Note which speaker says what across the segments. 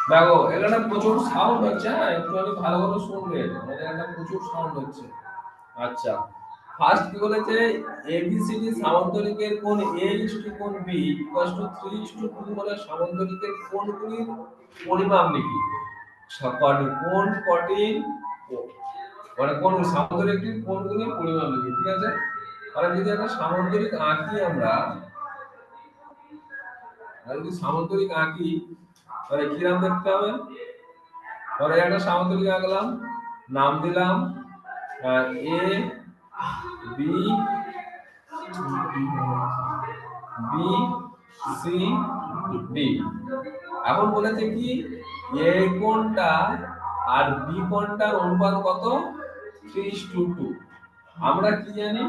Speaker 1: দেখো এখানে প্রচুর সাউন্ড হচ্ছে, হ্যাঁ একটু আমি ভালো করে শুনবে, আমাদের এখানে প্রচুর সাউন্ড হচ্ছে। আচ্ছা, ফার্স্ট কি বলেছে, এবিসিডি সামান্তরিকের কোণ এ ইসটু কোণ বি ইকুয়াল টু 3:2 হলে সামান্তরিকের কোণগুলির পরিমাপ লিখি। কোণ কটি, মানে কোণ সামান্তরিকের কোণগুলির পরিমাপ লিখি, ঠিক আছে। তাহলে যদি একটা সামান্তরিক আঁকি আমরা, যদি সামান্তরিক আঁকি তাহলে কি নাম দেখতে হবে। ধরো একটা সামান্তরিক আঁকলাম, নাম দিলাম A B B C D. এখন বলেছে কি এ কোণটা আর বি কোণটার অনুপাত কত, 3:2। আমরা কি জানি,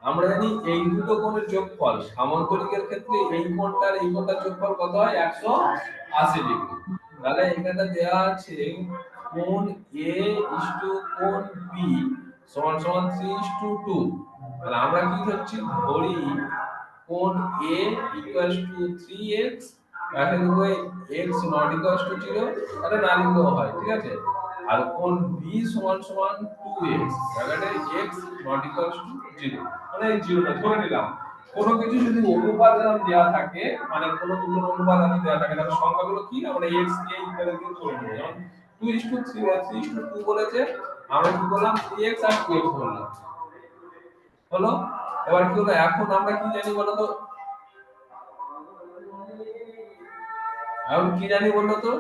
Speaker 1: আমরা জানি এই দুটো কোণের যোগফল সামান্তরিকের ক্ষেত্রে এই কোণটার এই কোণটার যোগফল কত হয়, 180 ডিগ্রি। তাহলে এখানে দেওয়া আছে কোণ এ ইসটু কোণ বি সমান সমান 3:2। তাহলে আমরা কি ধরছি, ধরি কোণ A equals to 3x, এখন দেখো x not equals to 0, এটা না লিখলেও হয়, ঠিক আছে। আর কোণ B সমান সমান 2x, এখানে x not equals to 0, মানে 0 না ধরে নিলাম। কোনো কিছু যদি অনুপাদান দেওয়া থাকে, মানে কোনো দুটোর অনুপাদান দেওয়া থাকে, তাহলে সংখ্যাগুলো কি আমরা x কে ইকুয়াল দিয়ে ধরে নিই। যেমন 2:3 বলেছে, আমরা কি করলাম 3x আর 2x বললাম, হলো। এবার কি হলো, এখন আমরা কি জানি বলো তো, এখন কি জানি বললো তো,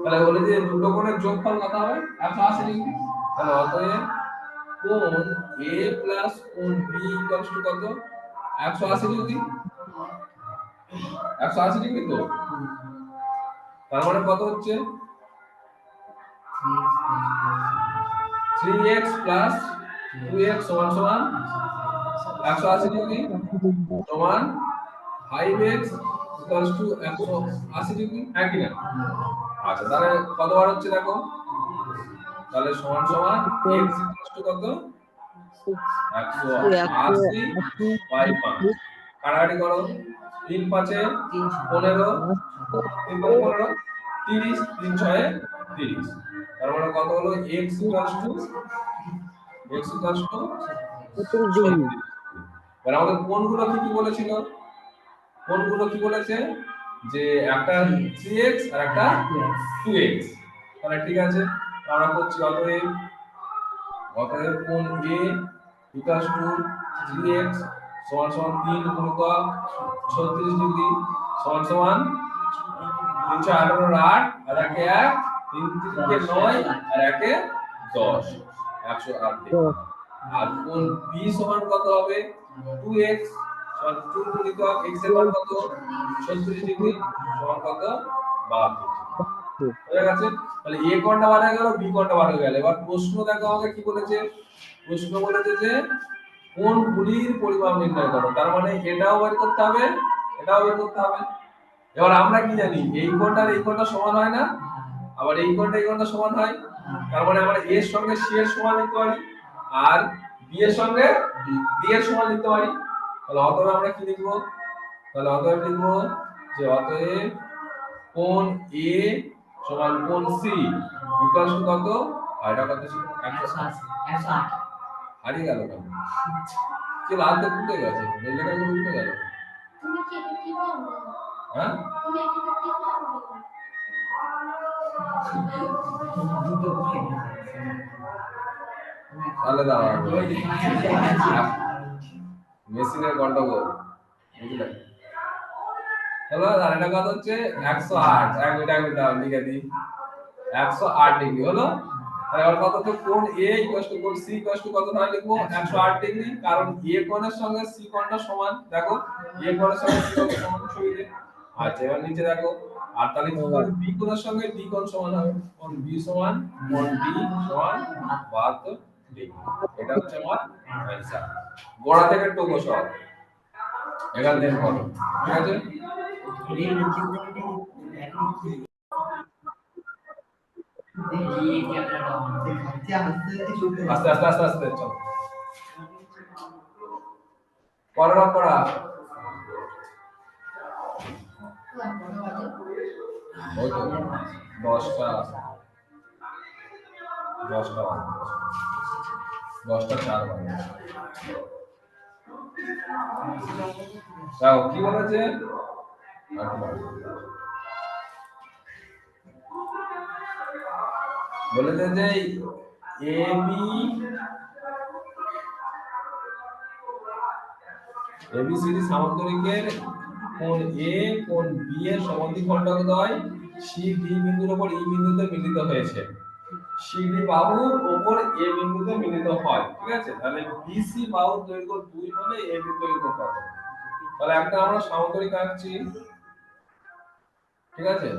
Speaker 1: তাহলে বলে যে দুটো কোণের যোগফল কত হবে, 180 ডিগ্রি। তাহলে অতএব কোণ A প্লাস কোণ B ইকুয়ালস টু কত, 180 ডিগ্রি। 180 ডিগ্রি তো, তার মানে কত হচ্ছে 3x প্লাস 2x সমান সমান 180 ডিগ্রি সমান 5x ইকুয়ালস টু 180 ডিগ্রি, হ্যাঁ কি না। আচ্ছা তাহলে কতবার হচ্ছে দেখো, তাহলে সমান সমান x ইকুয়ালস টু কত, 180 বাই 5, কাটাকাটি করো, 3 5 এ 15, 3 15 30, 3 6 এ 30। তার মানে কত হলো, x ইকুয়ালস টু 36। এবার আমাদের কোণগুলো কি কি বলেছিল, কোণগুলো কি বলেছে যে একটা 3x আর একটা 2x। তাহলে ঠিক আছে, আমরা করছি অতএব কোণ A ইকুয়ালস টু 3x সমান সমান 3 গুণিতক 36 ডিগ্রি সমান সমান 318 8 আর একে 1, 3 3 কে 9 আর একে 10, 108 ডিগ্রি। আর কোণ B সমান কত হবে, 2x সমান 2 গুণিতক x এর মান কত, 36 ডিগ্রি সমান কত, 72। হয়ে গেছে। তাহলে A কোণটা বার হয়ে গেল, B কোণটা বার হয়ে গেল। এবার প্রশ্ন দেখো আমাকে কি বলেছে, প্রশ্ন বলেছে যে কোণগুলির পরিমাপ নির্ণয় করো। তার মানে এটাও বের করতে হবে, এটাও বের করতে হবে। এবার আমরা কি জানি, এই কোণটা আর এই কোণটা সমান হয় না, আবার এই কোণটা এই কোণটা সমান হয়। তার মানে আমরা A এর সঙ্গে C এর সমান নিতে পারি, আর B এর সঙ্গে D এর সমান নিতে পারি। তাহলে অতএব আমরা কি লিখব, তাহলে অতএব লিখব যে অতএব কোণ A সমান কোণ C ইকুয়াল টু কত, আর এটা কত ছিল, 180। হারিয়ে গেল কেন, কি লালতে ফুটে গেছে, এই লেখাগুলো উঠে গেল। তুমি কি এটা কি করবে, হ্যাঁ তুমি এটা কি করবে, তাহলে দাঁড়াও, মেশিনের গন্ডগোল, বুঝলে। হলো, আর এটা কত হচ্ছে 108, এক মিনিট লিখে দিই, 108 ডিগ্রি হলো। এবার কত হচ্ছে, কোণ A ইকুয়াল টু কোণ C ইকুয়াল টু কত না লিখবো, 108 ডিগ্রি, কারণ A কোণের সঙ্গে C কোণটা সমান, দেখো A কোণের সঙ্গে C কোণ সমান ছবিতে। আচ্ছা এবার নিচে দেখো, আর তাহলে কি হবে, B কোণের সঙ্গে D কোণ সমান হবে, কোণ B সমান কোণ D সমান 72 ডিগ্রি। এটা হচ্ছে আমার অ্যানসার, গোড়া থেকে টোকো সব এখান থেকে করো, ঠিক আছে। আস্তে আস্তে আস্তে আস্তে চলো, পড়া পড়া। ওই তো 10টা 4 বাজে। তাও কি বলেছে? বলেছে যে এবিসিডি সামান্তরিকের কোণ এ কোণ বি এর সমদ্বিখণ্ডকদ্বয় সি ডি বিন্দুর উপর ই বিন্দুতে মিলিত হয়েছে। সিডি বাহুর উপর এ বিন্দুতে মিলিত হয়। ঠিক আছে, তাহলে বিসি বাহুর দৈর্ঘ্য 2 হলে এ বির দৈর্ঘ্য কত? তাহলে একটা আমরা সামান্তরিক আঁকছি। ঠিক আছে,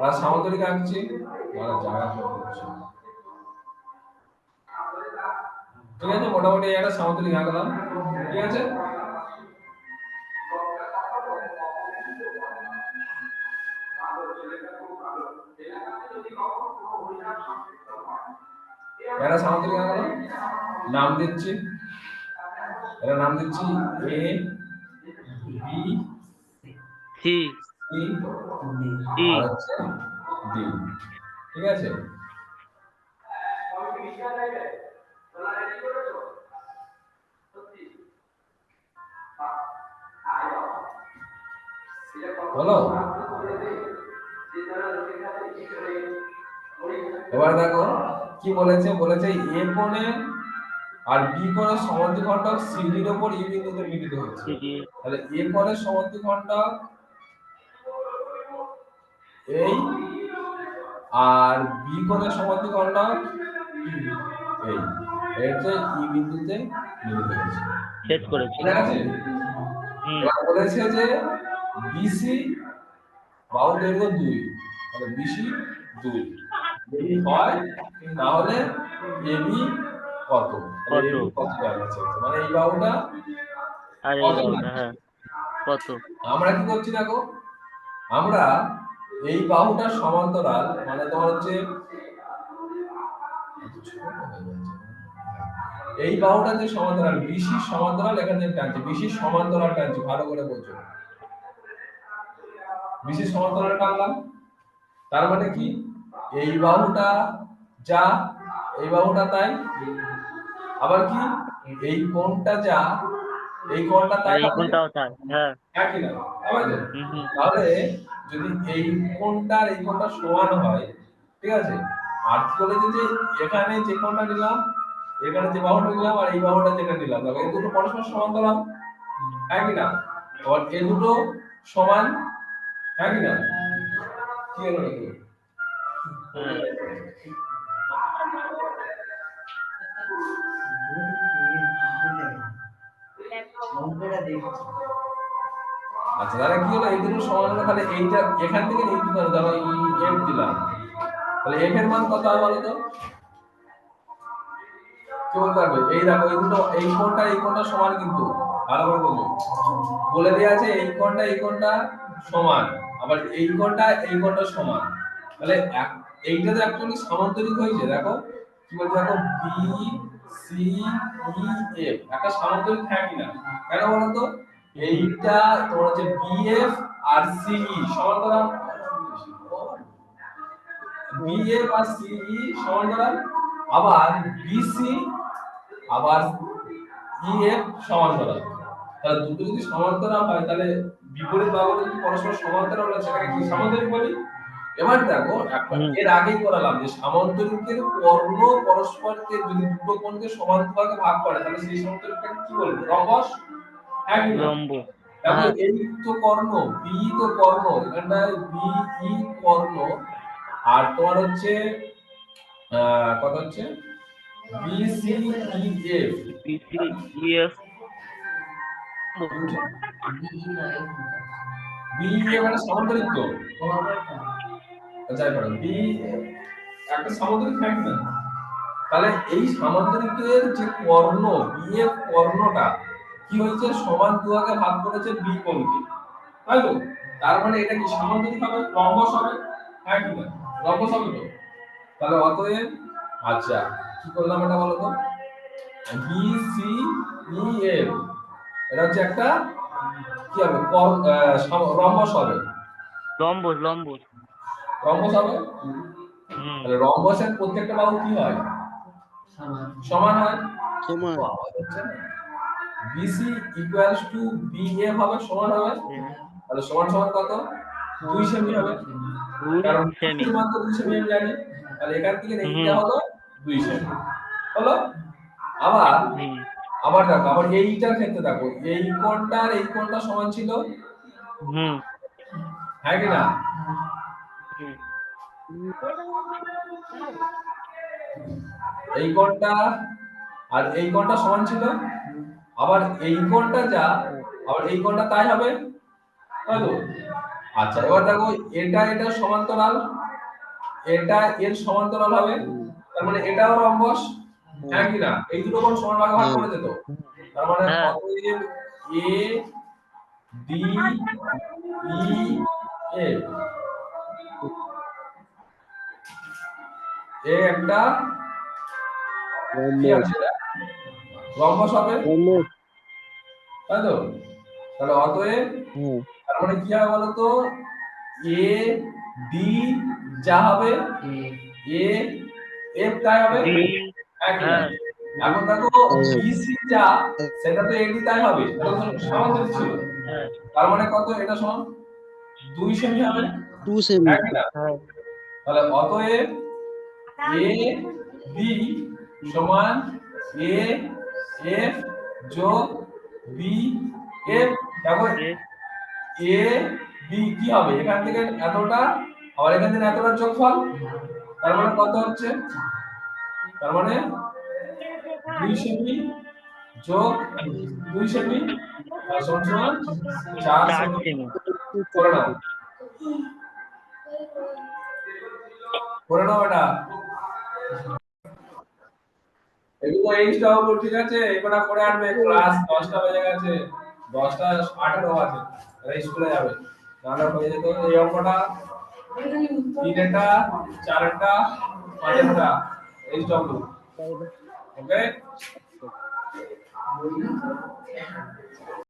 Speaker 1: আর সামান্তরিক আঁকছি, জায়গা করছি। ঠিক আছে, মোটামুটি একটা সামান্তরিক আঁকলাম। ঠিক আছে, একটা সামান্তরিক আঁকলাম, নাম দিচ্ছি, এর নাম দিচ্ছি এ বি
Speaker 2: সি
Speaker 1: সি আর হচ্ছে ডি। ঠিক আছে, হলো। এবার দেখো কি বলেছে, বলেছে এ কোণে আর বি কোণের সমদ্বিখণ্ডক সিডি এর উপর ই বিন্দুতে মিলিত হয়েছে। তাহলে এ কোণের সমদ্বিখণ্ডক এই আর বি কোণের সমদ্বিখণ্ডক এই, এটা ই বিন্দুতে মিলিত হয়েছে।
Speaker 2: ছেদ করেছে।
Speaker 1: ঠিক আছে, এবার বলেছে যে বিসি বাহু দৈর্ঘ্য 2, তাহলে বিসি 2 যদি হয় তাহলে এবি কত? তাহলে এবি কত যাচ্ছে, মানে এই বাহুটা
Speaker 2: আর এই বাহুটা হ্যাঁ কত?
Speaker 1: আমরা কি করছি দেখো, আমরা এই বাহুটা সমান্তরাল, মানে তোমার হচ্ছে এই বাহুটা যে সমান্তরাল, বিসি সমান্তরাল এখানে টানছে, বিসি সমান্তরাল টানছে, ভালো করে বোঝো। বিসি সমান্তরাল টানলাম, তার মানে কি এই বাহুটা যা, এই বাহুটা তাই, আবার কি এই কোণটা যা, এই কোণটা তাই,
Speaker 2: এই কোণটাও তাই। হ্যাঁ,
Speaker 1: একই না? তাহলে যদি এই কোণটা আর এই কোণটা সমান হয়, ঠিক আছে, আর কি বলেছে যে এখানে যে কোণটা নিলাম, এখানে যে বাহুটা নিলাম আর এই বাহুটা যেটা নিলাম, দেখো এই দুটো পরস্পর সমান্তরাল, একই না? আর এই দুটো সমান, একই না? কি হলো নাকি? আচ্ছা, তাহলে কি হলো, এই দুটো সমান হলো, তাহলে এইটা এখান থেকে এই দুটো ধরো এফ দিলাম, তাহলে এফ এর মান কত হবে বলো তো? কি বলতে পারবে? এই দেখো এই দুটো, এই কোণটা সমান, কিন্তু ভালো করে বোঝো, বলে দেয়া আছে এই কোণটা সমান, আবার এই কোণটা সমান, তাহলে এইটা তো অ্যাকচুয়ালি সামান্তরিক হয়েছে। দেখো কি বলছে, দেখো বি সি ই এফ একটা সামান্তরিক হয় কিনা, কেন বলো তো? এইটা তোমার হচ্ছে বিএফ আর সিই সমান্তরাল, বিএফ আর সিই সমান্তরাল, আবার বিসি আবার ইএফ সমান্তরাল। তাহলে দুটো যদি সমান্তরাল হয়, তাহলে বিপরীত বাহুগুলো যদি পরস্পর সমান্তরাল হয় সেটাকে কি সামান্তরিক বলি? এবার দেখো এর আগেই করালাম যে সামান্তরিকের কর্ণ পরস্পরকে যদি দুটো কোণকে সমান ভাগে ভাগ করে, তাহলে সেই সামান্তরিকটাকে কি বলবো? রম্বস, একই না?
Speaker 2: লম্ব।
Speaker 1: দেখো এই তো কর্ণ, বি তো কর্ণ, এখানটায় বি ই কর্ণ, আর তোমার হচ্ছে কত হচ্ছে B C E F,
Speaker 2: B C E F
Speaker 1: B A মানে সামান্তরিক তো, যাই পারো বি একটা সামান্তরিক থাকে না? তাহলে এই সামান্তরিকের যে কর্ণ, বি এর কর্ণটা কি হয়েছে, সমান দুভাগে ভাগ করেছে বি কোণকে, তাই তো? তার মানে এটা কি সামান্তরিক হবে, রম্বস হবে, হ্যাঁ কি না? রম্বস হবে তো। তাহলে অতএব আচ্ছা কি করলাম এটা বলো তো, বি সি ই এফ এটা হচ্ছে একটা কি হবে রম্বস হবে।
Speaker 2: লম্বস লম্বস।
Speaker 1: রম্বস হবে। তাহলে রম্বসের প্রত্যেকটা বাহু কি হয়? সমান হয়।
Speaker 3: সমান।
Speaker 1: BC ইকুয়ালস টু BF হবে, সমান হবে। তাহলে সমান সমান কত? 2 সেমি হবে।
Speaker 2: 2
Speaker 1: কারণ
Speaker 2: সেমি।
Speaker 1: মাত্র 2 সেমি আমি জানি। তাহলে এখান থেকে এইটা হলো 2 সেমি। হলো? আবার দেখো, আবার এইটার ক্ষেত্রে দেখো, এই কোণটা সমান ছিল। হ্যাঁ কি না? এই কোণটা আর এই কোণটা সমান ছিল। আবার এই কোণটা আবার এই কোণটা তাই হবে, তাই তো? আচ্ছা, এবার দেখো, এটা সমান্তরাল, এটা এর সমান্তরাল হবে। তার মানে এটাও রম্বস। হ্যাঁ কি না? এই দুটো কোণ সমান ভাগে ভাগ করে দিত। তার মানে অতএব এ ডি ই এফ এ একটা কি আছে? রম্বস হবে, তাই তো? তাহলে অতএব তার মানে কি হবে বলতো? এ ডি যা হবে, এ এফ তাই হবে। এখন দেখো বিসি যা, সেটা তো এডি তাই হবে, এটা তো সমান্তরাল ছিল। তার মানে কত? এটা সমান 2 সেমি হবে।
Speaker 3: 2 সেমি।
Speaker 1: তাহলে অতএব এ বি সমান এ এফ যোগ বি এফ। দেখো এ বি কি হবে? এখান থেকে এতটা, আবার এখান থেকে এতটা যোগফল। তার মানে কত হচ্ছে? তার মানে 2 সেমি যোগ 2 সেমি সমান 4 সেমি। করে নাও, করে নাও এটা। এগুলো এইচটা হলো, ঠিক আছে? এবারে করে আনবে। ক্লাস 10টা বেজে গেছে, 10টা 18 আছে। এই স্কুলে যাবে, নাহলে হয়ে যেত এই অঙ্কটা 3টা 4টা 5টা এইচডব্লিউ। ওকে।